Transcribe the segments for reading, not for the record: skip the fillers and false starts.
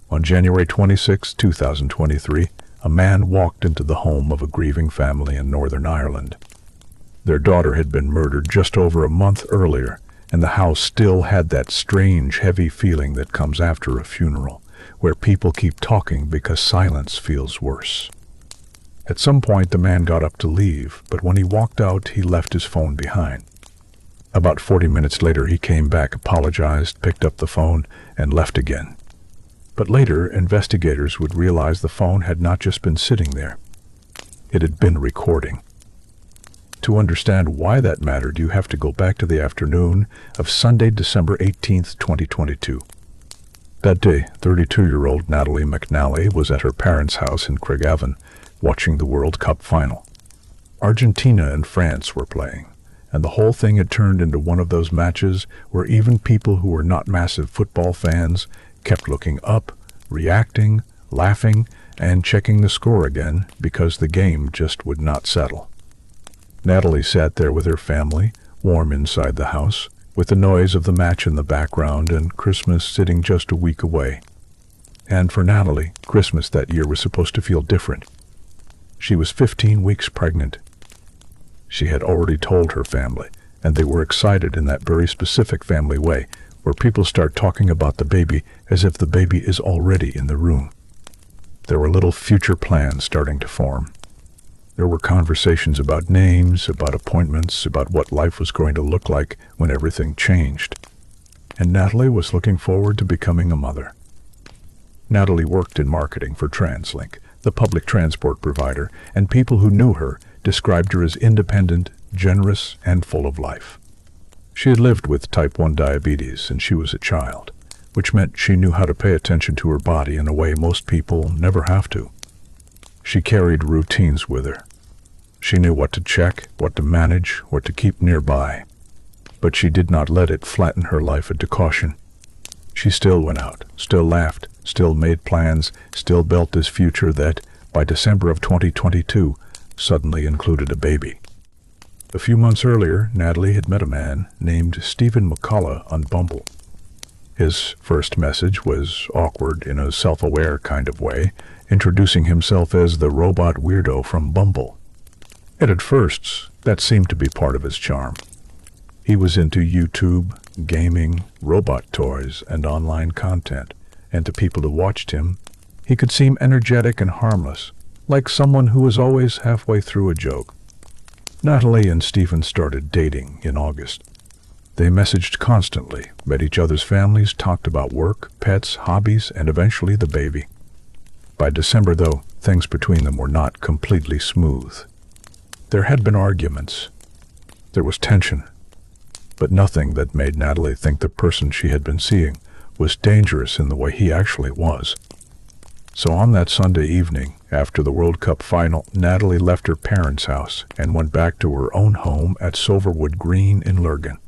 On January 26, 2023, a man walked into the home of a grieving family in Northern Ireland. Their daughter had been murdered just over a month earlier, and the house still had that strange, heavy feeling that comes after a funeral, where people keep talking because silence feels worse. At some point, the man got up to leave, but when he walked out, he left his phone behind. About 40 minutes later, he came back, apologized, picked up the phone, and left again. But later, investigators would realize the phone had not just been sitting there. It had been recording. To understand why that mattered, you have to go back to the afternoon of Sunday, December 18, 2022. That day, 32-year-old Natalie McNally was at her parents' house in Craigavon, watching the World Cup final. Argentina and France were playing, and the whole thing had turned into one of those matches where even people who were not massive football fans kept looking up, reacting, laughing, and checking the score again because the game just would not settle. Natalie sat there with her family, warm inside the house, with the noise of the match in the background and Christmas sitting just a week away. And for Natalie, Christmas that year was supposed to feel different. She was 15 weeks pregnant. She had already told her family, and they were excited in that very specific family way, where people start talking about the baby as if the baby is already in the room. There were little future plans starting to form. There were conversations about names, about appointments, about what life was going to look like when everything changed. And Natalie was looking forward to becoming a mother. Natalie worked in marketing for TransLink, the public transport provider, and people who knew her described her as independent, generous, and full of life. She had lived with type 1 diabetes, and she was a child, which meant she knew how to pay attention to her body in a way most people never have to. She carried routines with her. She knew what to check, what to manage, what to keep nearby. But she did not let it flatten her life into caution. She still went out, still laughed, still made plans, still built this future that, by December of 2022, suddenly included a baby. A few months earlier, Natalie had met a man named Stephen McCullagh on Bumble. His first message was awkward in a self-aware kind of way, introducing himself as the robot weirdo from Bumble. And at first, that seemed to be part of his charm. He was into YouTube, gaming, robot toys, and online content, and to people who watched him, he could seem energetic and harmless, like someone who was always halfway through a joke. Natalie and Stephen started dating in August. They messaged constantly, met each other's families, talked about work, pets, hobbies, and eventually the baby. By December, though, things between them were not completely smooth. There had been arguments. There was tension, but nothing that made Natalie think the person she had been seeing was dangerous in the way he actually was. So on that Sunday evening, after the World Cup final, Natalie left her parents' house and went back to her own home at Silverwood Green in Lurgan.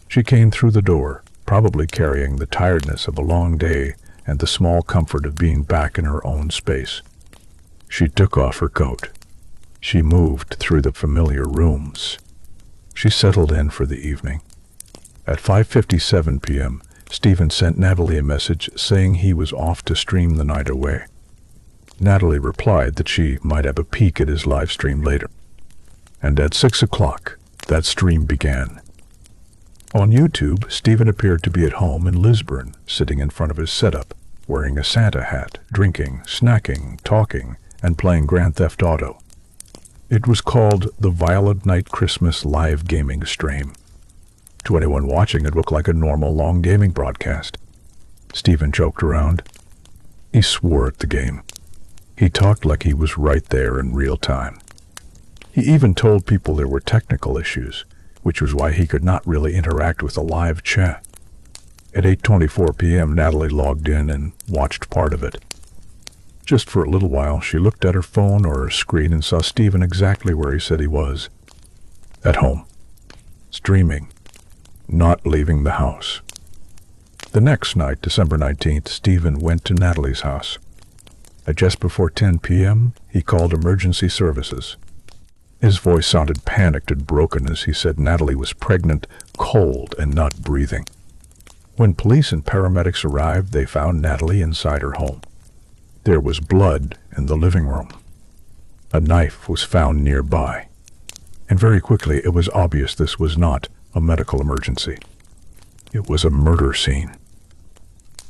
She came through the door, probably carrying the tiredness of a long day and the small comfort of being back in her own space. She took off her coat. She moved through the familiar rooms. She settled in for the evening. At 5:57 p.m., Stephen sent Natalie a message saying he was off to stream the night away. Natalie replied that she might have a peek at his live stream later. And at 6 o'clock, that stream began. On YouTube, Stephen appeared to be at home in Lisburn, sitting in front of his setup, wearing a Santa hat, drinking, snacking, talking, and playing Grand Theft Auto. It was called the Violent Night Christmas live gaming stream. To anyone watching, it looked like a normal long gaming broadcast. Stephen joked around. He swore at the game. He talked like he was right there in real time. He even told people there were technical issues, which was why he could not really interact with the live chat. At 8:24 p.m., Natalie logged in and watched part of it. Just for a little while, she looked at her phone or her screen and saw Stephen exactly where he said he was. At home. Streaming. Not leaving the house. The next night, December 19th, Stephen went to Natalie's house. At just before 10 p.m., he called emergency services. His voice sounded panicked and broken as he said Natalie was pregnant, cold, and not breathing. When police and paramedics arrived, they found Natalie inside her home. There was blood in the living room. A knife was found nearby. And very quickly it was obvious this was not a medical emergency. It was a murder scene.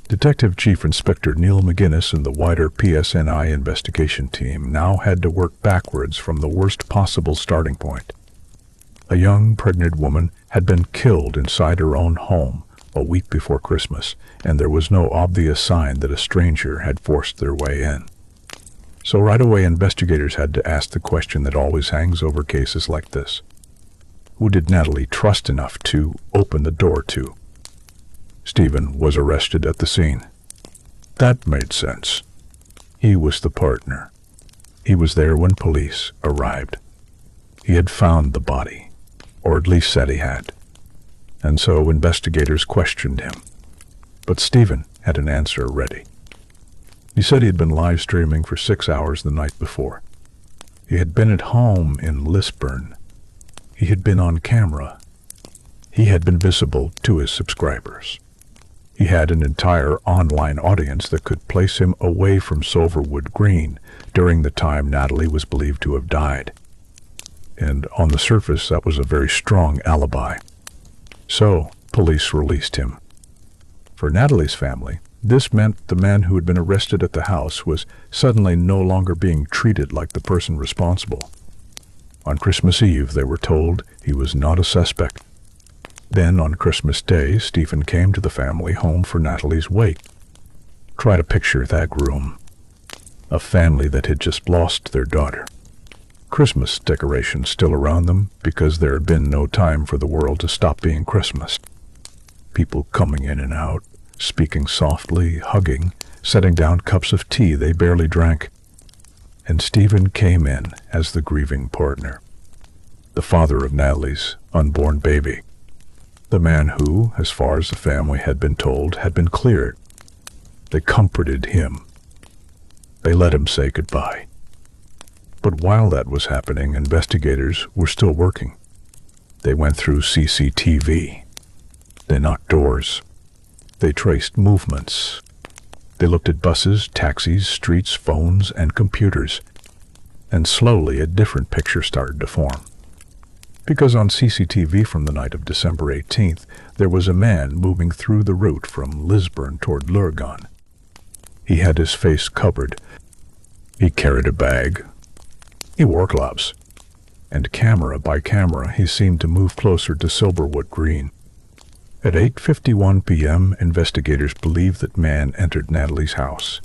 Detective Chief Inspector Neil McGuinness and the wider PSNI investigation team now had to work backwards from the worst possible starting point. A young pregnant woman had been killed inside her own home a week before Christmas, and there was no obvious sign that a stranger had forced their way in. So right away investigators had to ask the question that always hangs over cases like this. Who did Natalie trust enough to open the door to? Stephen was arrested at the scene. That made sense. He was the partner. He was there when police arrived. He had found the body, or at least said he had. And so investigators questioned him. But Stephen had an answer ready. He said he had been live streaming for 6 hours the night before. He had been at home in Lisburn. He had been on camera. He had been visible to his subscribers. He had an entire online audience that could place him away from Silverwood Green during the time Natalie was believed to have died. And on the surface, that was a very strong alibi. So, police released him. For Natalie's family, this meant the man who had been arrested at the house was suddenly no longer being treated like the person responsible. On Christmas Eve, they were told he was not a suspect. Then, on Christmas Day, Stephen came to the family home for Natalie's wake. Try to picture that room. A family that had just lost their daughter. Christmas decorations still around them because there had been no time for the world to stop being Christmas. People coming in and out, speaking softly, hugging, setting down cups of tea they barely drank. And Stephen came in as the grieving partner. The father of Natalie's unborn baby. The man who, as far as the family had been told, had been cleared. They comforted him. They let him say goodbye. But while that was happening, investigators were still working. They went through CCTV. They knocked doors. They traced movements. They looked at buses, taxis, streets, phones, and computers. And slowly a different picture started to form. Because on CCTV from the night of December 18th, there was a man moving through the route from Lisburn toward Lurgan. He had his face covered. He carried a bag. He wore gloves. And camera by camera, he seemed to move closer to Silverwood Green. At 8:51 p.m., investigators believed that man entered Natalie's house.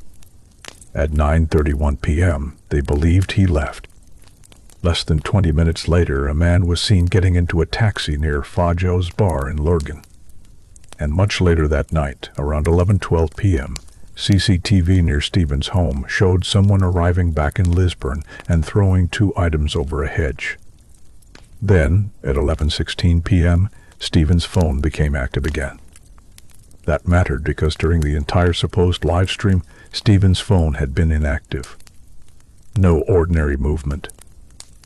At 9:31 p.m., they believed he left. Less than 20 minutes later, a man was seen getting into a taxi near Fajo's bar in Lurgan. And much later that night, around 11:12 p.m., CCTV near Stephen's home showed someone arriving back in Lisburn and throwing 2 items over a hedge. Then, at 11:16 p.m., Stephen's phone became active again. That mattered because during the entire supposed live stream, Stephen's phone had been inactive. No ordinary movement.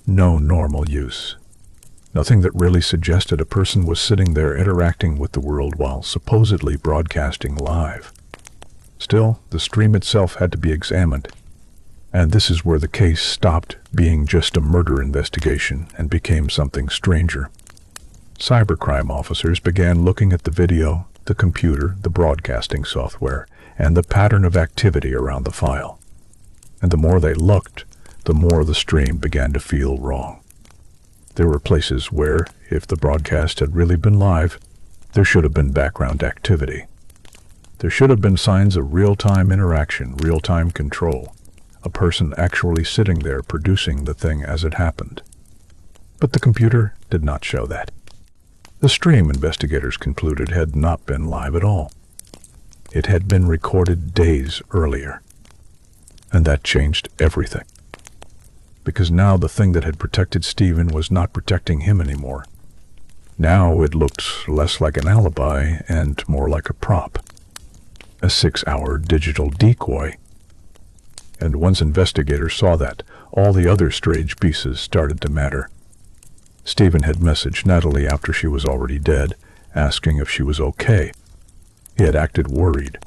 No normal use. Nothing that really suggested a person was sitting there interacting with the world while supposedly broadcasting live. Still, the stream itself had to be examined. And this is where the case stopped being just a murder investigation and became something stranger. Cybercrime officers began looking at the video, the computer, the broadcasting software, and the pattern of activity around the file. And the more they looked, the more the stream began to feel wrong. There were places where, if the broadcast had really been live, there should have been background activity. There should have been signs of real-time interaction, real-time control, a person actually sitting there producing the thing as it happened. But the computer did not show that. The stream, investigators concluded, had not been live at all. It had been recorded days earlier. And that changed everything. Because now the thing that had protected Stephen was not protecting him anymore. Now it looked less like an alibi and more like a prop. A 6-hour digital decoy. And once investigators saw that, all the other strange pieces started to matter. Stephen had messaged Natalie after she was already dead, asking if she was okay. He had acted worried.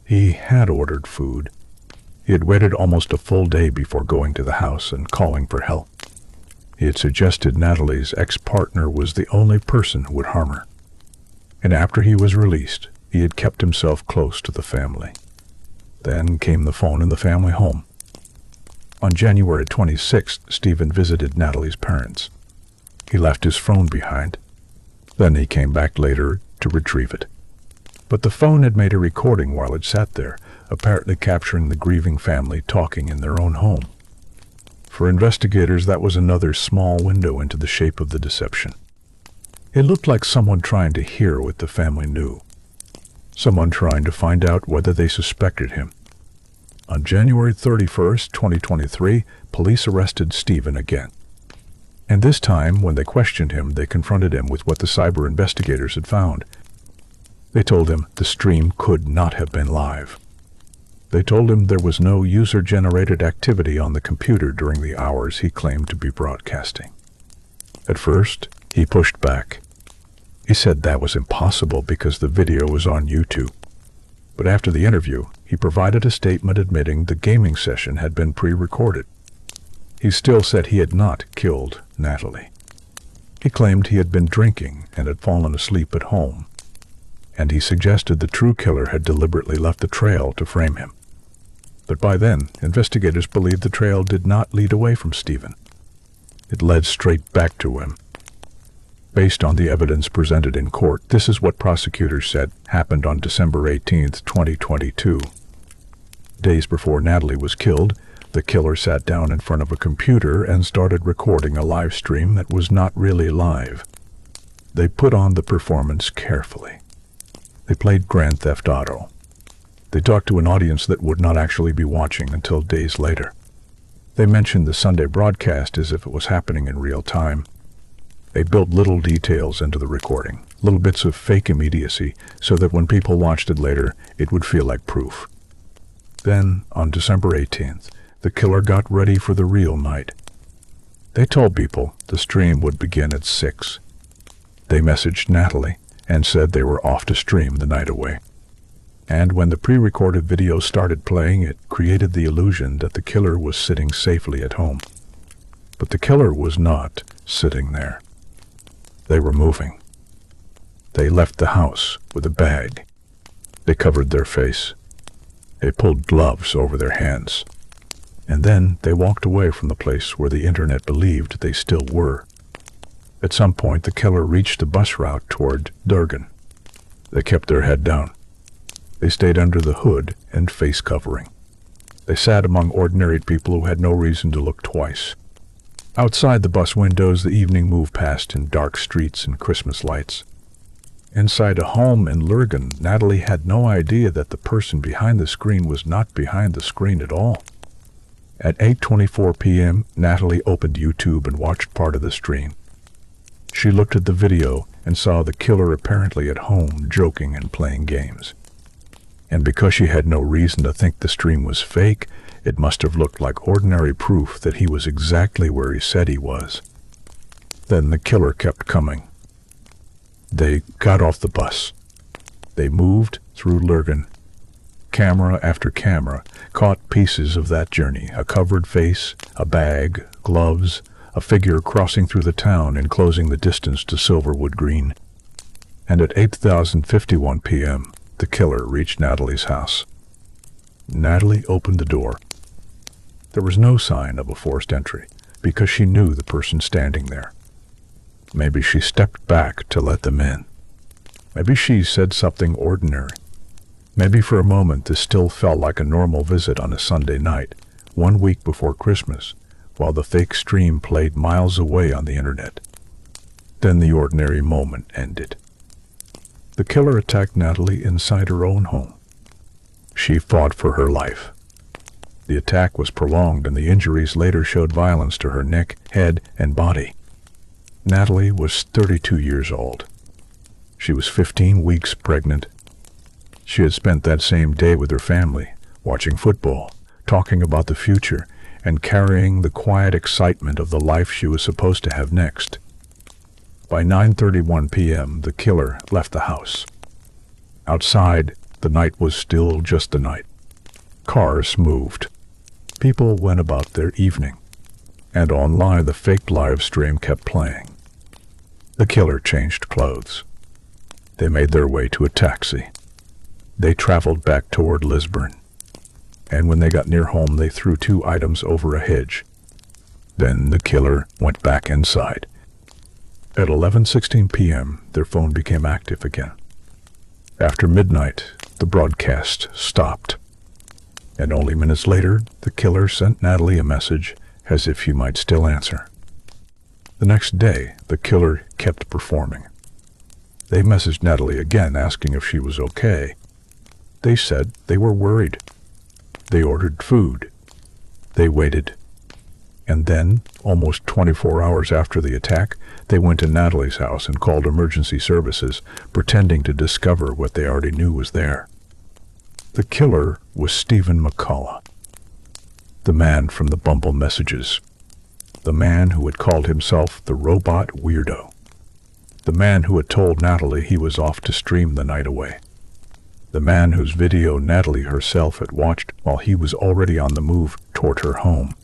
He had ordered food. He had waited almost a full day before going to the house and calling for help. He had suggested Natalie's ex-partner was the only person who would harm her. And after he was released, he had kept himself close to the family. Then came the phone in the family home. On January 26th, Stephen visited Natalie's parents. He left his phone behind. Then he came back later to retrieve it. But the phone had made a recording while it sat there, apparently capturing the grieving family talking in their own home. For investigators, that was another small window into the shape of the deception. It looked like someone trying to hear what the family knew. Someone trying to find out whether they suspected him. On January 31st, 2023, police arrested Stephen again. And this time, when they questioned him, they confronted him with what the cyber investigators had found. They told him the stream could not have been live. They told him there was no user-generated activity on the computer during the hours he claimed to be broadcasting. At first, he pushed back. He said that was impossible because the video was on YouTube. But after the interview, he provided a statement admitting the gaming session had been pre-recorded. He still said he had not killed Natalie. He claimed he had been drinking and had fallen asleep at home. And he suggested the true killer had deliberately left the trail to frame him. But by then, investigators believed the trail did not lead away from Stephen. It led straight back to him. Based on the evidence presented in court, this is what prosecutors said happened on December 18th, 2022. Days before Natalie was killed, the killer sat down in front of a computer and started recording a live stream that was not really live. They put on the performance carefully. They played Grand Theft Auto. They talked to an audience that would not actually be watching until days later. They mentioned the Sunday broadcast as if it was happening in real time. They built little details into the recording, little bits of fake immediacy, so that when people watched it later, it would feel like proof. Then, on December 18th, the killer got ready for the real night. They told people the stream would begin at 6. They messaged Natalie and said they were off to stream the night away. And when the pre-recorded video started playing, it created the illusion that the killer was sitting safely at home. But the killer was not sitting there. They were moving. They left the house with a bag. They covered their face. They pulled gloves over their hands. And then they walked away from the place where the internet believed they still were. At some point, the killer reached the bus route toward Lurgan. They kept their head down. They stayed under the hood and face covering. They sat among ordinary people who had no reason to look twice. Outside the bus windows, the evening moved past in dark streets and Christmas lights. Inside a home in Lurgan, Natalie had no idea that the person behind the screen was not behind the screen at all. At 8:24 p.m., Natalie opened YouTube and watched part of the stream. She looked at the video and saw the killer apparently at home, joking and playing games. And because she had no reason to think the stream was fake, it must have looked like ordinary proof that he was exactly where he said he was. Then the killer kept coming. They got off the bus. They moved through Lurgan. Camera after camera caught pieces of that journey, a covered face, a bag, gloves, a figure crossing through the town and closing the distance to Silverwood Green. And at 8:51 p.m., the killer reached Natalie's house. Natalie opened the door. There was no sign of a forced entry, because she knew the person standing there. Maybe she stepped back to let them in. Maybe she said something ordinary. Maybe for a moment this still felt like a normal visit on a Sunday night, 1 week before Christmas, while the fake stream played miles away on the internet. Then the ordinary moment ended. The killer attacked Natalie inside her own home. She fought for her life. The attack was prolonged, and the injuries later showed violence to her neck, head, and body. Natalie was 32 years old. She was 15 weeks pregnant. She had spent that same day with her family, watching football, talking about the future, and carrying the quiet excitement of the life she was supposed to have next. By 9:31 p.m., the killer left the house. Outside, the night was still just a night. Cars moved. People went about their evening. And online, the fake live stream kept playing. The killer changed clothes. They made their way to a taxi. They traveled back toward Lisburn. And when they got near home, they threw 2 items over a hedge. Then the killer went back inside. At 11:16 p.m., their phone became active again. After midnight, the broadcast stopped. And only minutes later, the killer sent Natalie a message as if he might still answer. The next day, the killer kept performing. They messaged Natalie again, asking if she was okay. They said they were worried. They ordered food. They waited. And then, almost 24 hours after the attack, they went to Natalie's house and called emergency services, pretending to discover what they already knew was there. The killer was Stephen McCullagh, the man from the Bumble messages, the man who had called himself the robot weirdo, the man who had told Natalie he was off to stream the night away, the man whose video Natalie herself had watched while he was already on the move toward her home.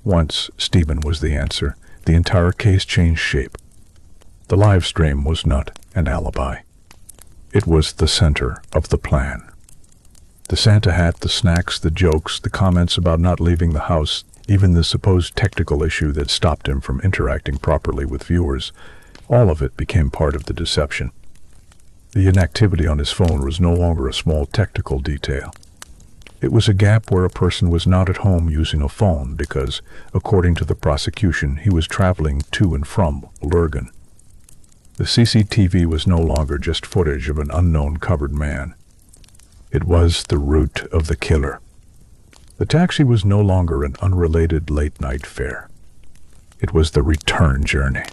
Once Stephen was the answer, the entire case changed shape. The live stream was not an alibi. It was the center of the plan. The Santa hat, the snacks, the jokes, the comments about not leaving the house, even the supposed technical issue that stopped him from interacting properly with viewers, all of it became part of the deception. The inactivity on his phone was no longer a small technical detail. It was a gap where a person was not at home using a phone because, according to the prosecution, he was traveling to and from Lurgan. The CCTV was no longer just footage of an unknown covered man. It was the route of the killer. The taxi was no longer an unrelated late-night fare. It was the return journey.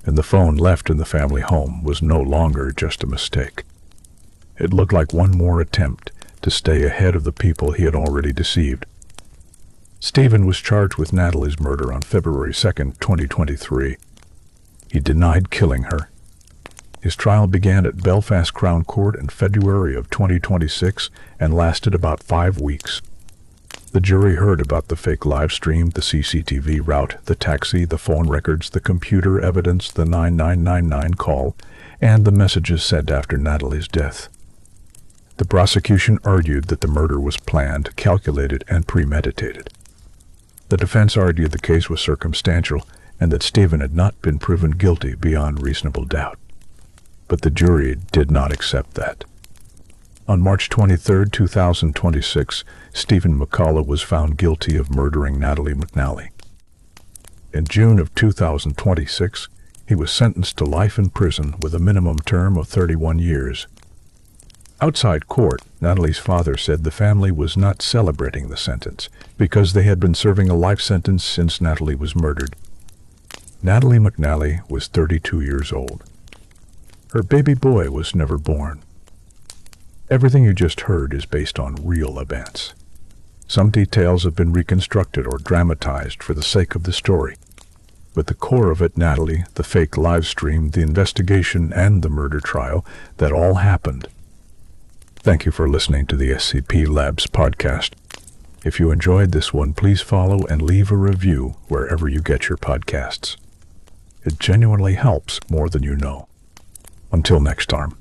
And the phone left in the family home was no longer just a mistake. It looked like one more attempt to stay ahead of the people he had already deceived. Stephen was charged with Natalie's murder on February 2nd, 2023. He denied killing her. His trial began at Belfast Crown Court in February of 2026 and lasted about 5 weeks. The jury heard about the fake live stream, the CCTV route, the taxi, the phone records, the computer evidence, the 9999 call, and the messages sent after Natalie's death. The prosecution argued that the murder was planned, calculated, and premeditated. The defense argued the case was circumstantial and that Stephen had not been proven guilty beyond reasonable doubt. But the jury did not accept that. On March 23, 2026, Stephen McCullagh was found guilty of murdering Natalie McNally. In June of 2026, he was sentenced to life in prison with a minimum term of 31 years. Outside court, Natalie's father said the family was not celebrating the sentence because they had been serving a life sentence since Natalie was murdered. Natalie McNally was 32 years old. Her baby boy was never born. Everything you just heard is based on real events. Some details have been reconstructed or dramatized for the sake of the story. But the core of it, Natalie, the fake live stream, the investigation, and the murder trial, that all happened. Thank you for listening to the SCP Labs podcast. If you enjoyed this one, please follow and leave a review wherever you get your podcasts. It genuinely helps more than you know. Until next time.